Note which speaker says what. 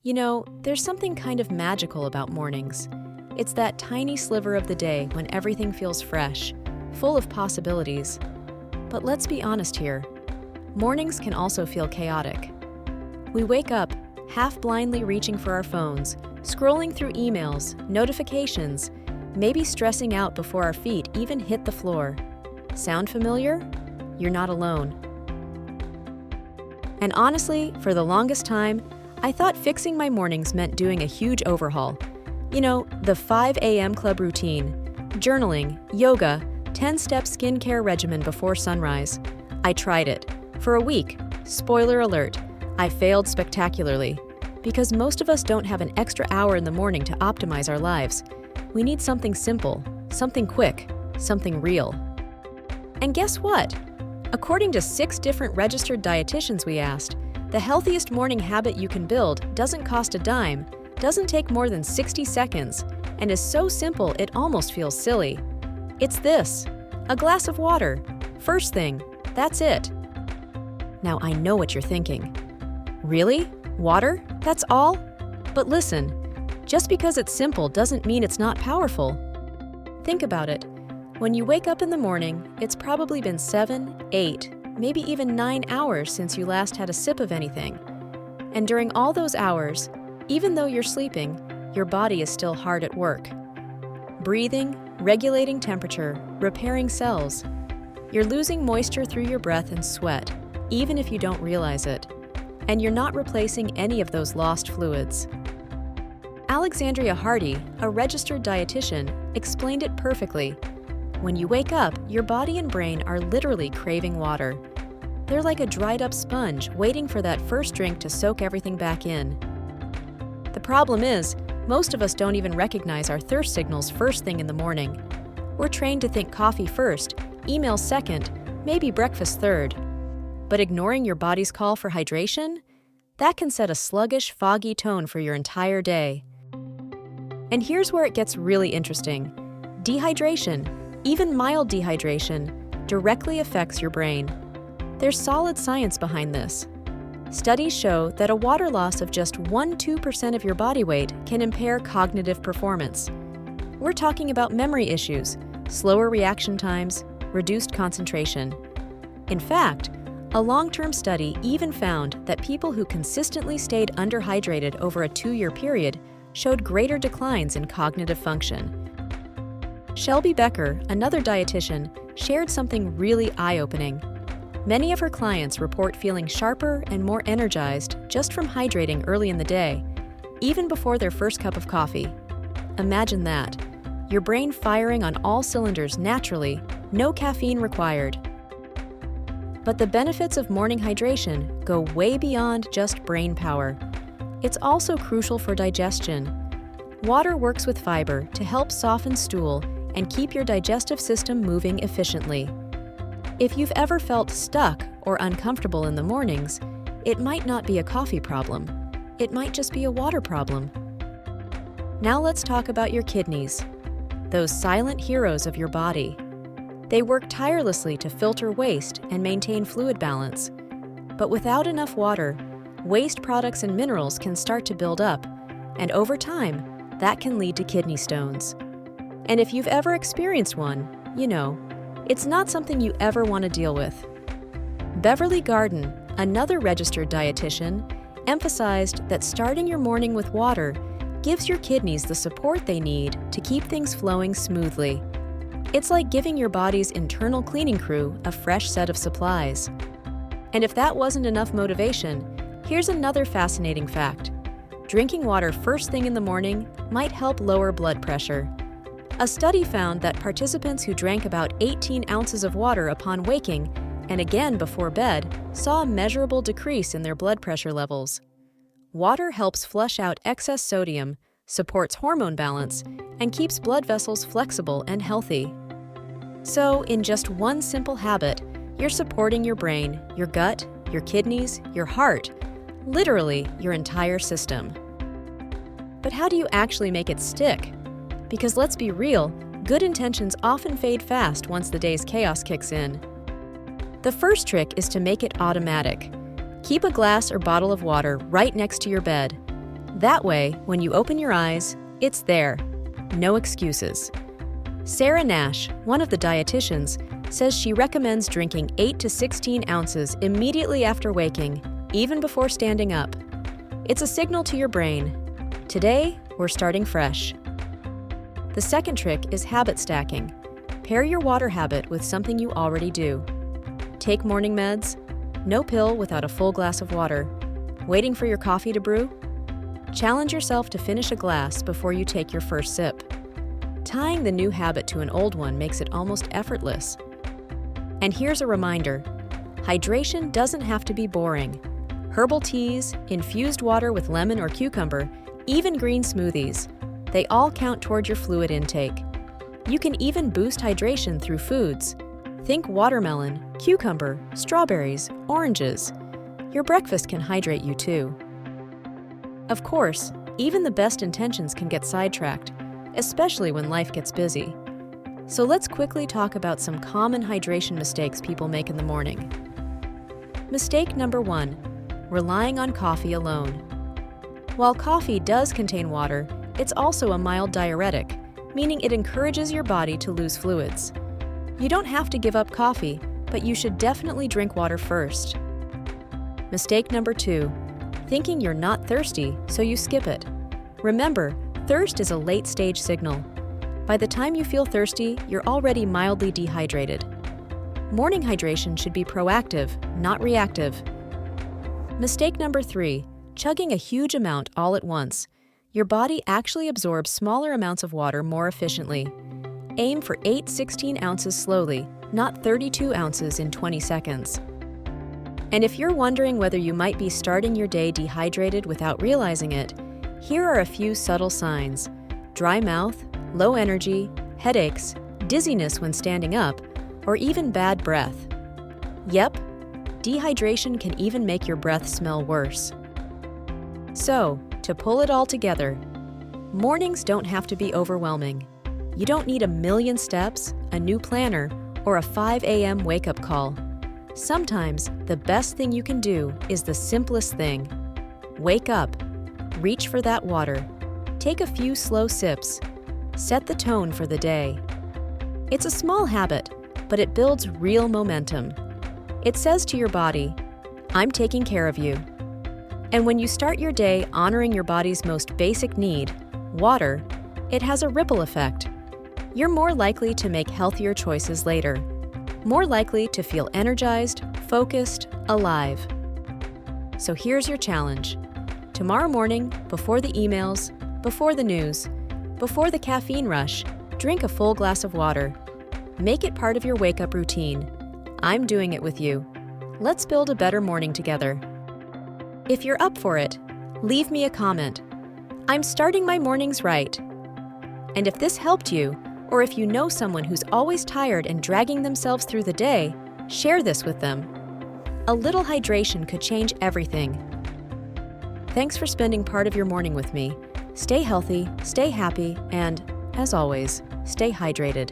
Speaker 1: There's something kind of magical about mornings. It's that tiny sliver of the day when everything feels fresh, full of possibilities. But let's be honest here. Mornings can also feel chaotic. We wake up, half blindly reaching for our phones, scrolling through emails, notifications, maybe stressing out before our feet even hit the floor. Sound familiar? You're not alone. And honestly, for the longest time, I thought fixing my mornings meant doing a huge overhaul. The 5 a.m. club routine, journaling, yoga, 10-step skincare regimen before sunrise. I tried it. For a week, spoiler alert, I failed spectacularly. Because most of us don't have an extra hour in the morning to optimize our lives. We need something simple, something quick, something real. And guess what? According to 6 different registered dietitians we asked, the healthiest morning habit you can build doesn't cost a dime, doesn't take more than 60 seconds, and is so simple it almost feels silly. It's this: a glass of water. First thing, that's it. Now I know what you're thinking. Really? Water? That's all? But listen, just because it's simple doesn't mean it's not powerful. Think about it. When you wake up in the morning, it's probably been 7, 8, maybe even 9 hours since you last had a sip of anything. And during all those hours, even though you're sleeping, your body is still hard at work. Breathing, regulating temperature, repairing cells. You're losing moisture through your breath and sweat, even if you don't realize it. And you're not replacing any of those lost fluids. Alexandria Hardy, a registered dietitian, explained it perfectly. When you wake up, your body and brain are literally craving water. They're like a dried-up sponge waiting for that first drink to soak everything back in. The problem is, most of us don't even recognize our thirst signals first thing in the morning. We're trained to think coffee first, email second, maybe breakfast third. But ignoring your body's call for hydration? That can set a sluggish, foggy tone for your entire day. And here's where it gets really interesting. Dehydration, even mild dehydration, directly affects your brain. There's solid science behind this. Studies show that a water loss of just 1–2% of your body weight can impair cognitive performance. We're talking about memory issues, slower reaction times, reduced concentration. In fact, a long-term study even found that people who consistently stayed underhydrated over a 2-year period showed greater declines in cognitive function. Shelby Becker, another dietitian, shared something really eye-opening. Many of her clients report feeling sharper and more energized just from hydrating early in the day, even before their first cup of coffee. Imagine that. Your brain firing on all cylinders naturally, no caffeine required. But the benefits of morning hydration go way beyond just brain power. It's also crucial for digestion. Water works with fiber to help soften stool and keep your digestive system moving efficiently. If you've ever felt stuck or uncomfortable in the mornings, it might not be a coffee problem. It might just be a water problem. Now let's talk about your kidneys, those silent heroes of your body. They work tirelessly to filter waste and maintain fluid balance. But without enough water, waste products and minerals can start to build up, and over time, that can lead to kidney stones. And if you've ever experienced one, it's not something you ever want to deal with. Beverly Garden, another registered dietitian, emphasized that starting your morning with water gives your kidneys the support they need to keep things flowing smoothly. It's like giving your body's internal cleaning crew a fresh set of supplies. And if that wasn't enough motivation, here's another fascinating fact. Drinking water first thing in the morning might help lower blood pressure. A study found that participants who drank about 18 ounces of water upon waking and again before bed saw a measurable decrease in their blood pressure levels. Water helps flush out excess sodium, supports hormone balance, and keeps blood vessels flexible and healthy. So, in just one simple habit, you're supporting your brain, your gut, your kidneys, your heart, literally your entire system. But how do you actually make it stick? Because let's be real, good intentions often fade fast once the day's chaos kicks in. The first trick is to make it automatic. Keep a glass or bottle of water right next to your bed. That way, when you open your eyes, it's there. No excuses. Sarah Nash, one of the dietitians, says she recommends drinking 8 to 16 ounces immediately after waking, even before standing up. It's a signal to your brain. Today, we're starting fresh. The second trick is habit stacking. Pair your water habit with something you already do. Take morning meds, no pill without a full glass of water, waiting for your coffee to brew. Challenge yourself to finish a glass before you take your first sip. Tying the new habit to an old one makes it almost effortless. And here's a reminder, hydration doesn't have to be boring. Herbal teas, infused water with lemon or cucumber, even green smoothies, they all count toward your fluid intake. You can even boost hydration through foods. Think watermelon, cucumber, strawberries, oranges. Your breakfast can hydrate you too. Of course, even the best intentions can get sidetracked, especially when life gets busy. So let's quickly talk about some common hydration mistakes people make in the morning. Mistake number 1, relying on coffee alone. While coffee does contain water, it's also a mild diuretic, meaning it encourages your body to lose fluids. You don't have to give up coffee, but you should definitely drink water first. Mistake number 2, thinking you're not thirsty, so you skip it. Remember, thirst is a late-stage signal. By the time you feel thirsty, you're already mildly dehydrated. Morning hydration should be proactive, not reactive. Mistake number 3, chugging a huge amount all at once. Your body actually absorbs smaller amounts of water more efficiently. Aim for 8-16 ounces slowly, not 32 ounces in 20 seconds. And if you're wondering whether you might be starting your day dehydrated without realizing it, here are a few subtle signs: dry mouth, low energy, headaches, dizziness when standing up, or even bad breath. Yep, dehydration can even make your breath smell worse. So, to pull it all together, mornings don't have to be overwhelming. You don't need a million steps, a new planner, or a 5 a.m. wake-up call. Sometimes, the best thing you can do is the simplest thing. Wake up, reach for that water, take a few slow sips, set the tone for the day. It's a small habit, but it builds real momentum. It says to your body, I'm taking care of you. And when you start your day honoring your body's most basic need, water, it has a ripple effect. You're more likely to make healthier choices later, more likely to feel energized, focused, alive. So here's your challenge. Tomorrow morning, before the emails, before the news, before the caffeine rush, drink a full glass of water. Make it part of your wake-up routine. I'm doing it with you. Let's build a better morning together. If you're up for it, leave me a comment. I'm starting my mornings right. And if this helped you, or if you know someone who's always tired and dragging themselves through the day, share this with them. A little hydration could change everything. Thanks for spending part of your morning with me. Stay healthy, stay happy, and, as always, stay hydrated.